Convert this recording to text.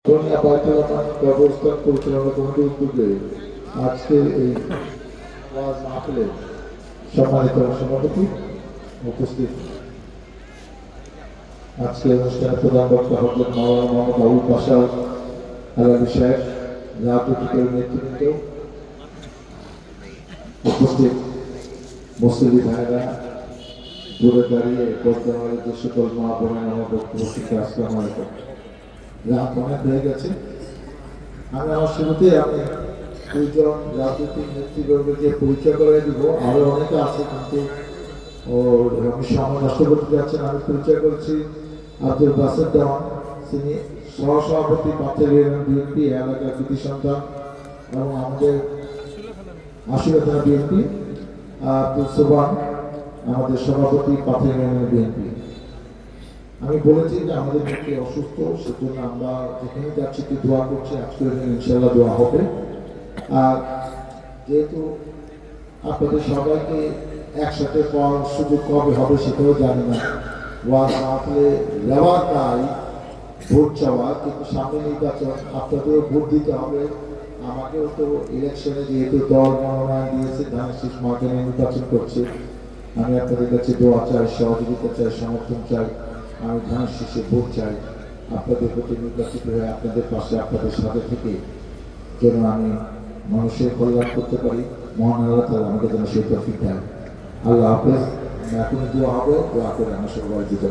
ধনিয়া বায়তুল্লাহ ব্যবস্থা পরিচালনা কমিটির উদ্যোগে আজকে এই ওয়াজ মাহফিলে সম্মানিত সভাপতি উপস্থিত আজকে অনুষ্ঠানে প্রধান বক্তা হলেন মাওলানা মোহাম্মদ আবুল বাশার আলামী সাহেব, রাজনৈতিক নেতৃবৃন্দ, উপস্থিত মুসলিম ভাইরা, দূরে দাঁড়িয়ে পর্দার যে সকল মা বোনেরা আমার বক্তব্য শিখে আসসালামু আলাইকুম। রাত অনেক হয়ে গেছে। আমি আমার শুরুতে আমি দুইজন রাজনৈতিক নেতৃবর্গকে পরিচয় করে দিব। আরো অনেকে আছে কিন্তু আমি সময় নষ্ট করতে যাচ্ছেন। আমি পরিচয় করছি আব্দুল বাসের দেওয়ান, তিনি সহসভাপতি পাথর বিএনপি এলাকার কৃতি সন্তান, এবং আমাদের আশুরা থানা বিএনপি। আব্দুল সোবান আমাদের সভাপতি পাথর বিএনপি। আমি বলেছি যে আমাদের ব্যক্তি অসুস্থ, সেজন্য আমরা যেখানে যাচ্ছি একটু দোয়া করছি, আজকে ইনশাল্লাহ দোয়া হবে। আর যেহেতু আপনাদের সবাইকে একসাথে পাওয়ার সুযোগ কবে হবে সেটাও জানি না। ওয়াজ মাহফিলে যাওয়ার তাই ভোট চাওয়া, কিন্তু সামনে নির্বাচন, আপনাদেরও ভোট দিতে হবে। আমাকেও তো ইলেকশনে যেহেতু দল মনোনয়ন দিয়েছে, ধানের শীষ মাঠে নির্বাচন করছে, আমি আপনাদের কাছে দোয়া চাই, সহযোগিতা চাই, সমর্থন চাই। আমি ধানের শীষে ভোট চাই। আপনাদের প্রতি নির্বাচিত হয়ে আপনাদের পাশে আপনাদের সাথে থেকে যেন আমি মানুষের কল্যাণ করতে পারি। মহান আল্লাহ তাআলা আমাকে যেন সেই তৌফিক দেন। আল্লাহ হাফেজ। এখনই দোয়া হবে, দোয়া করে আমার সবাই দিতে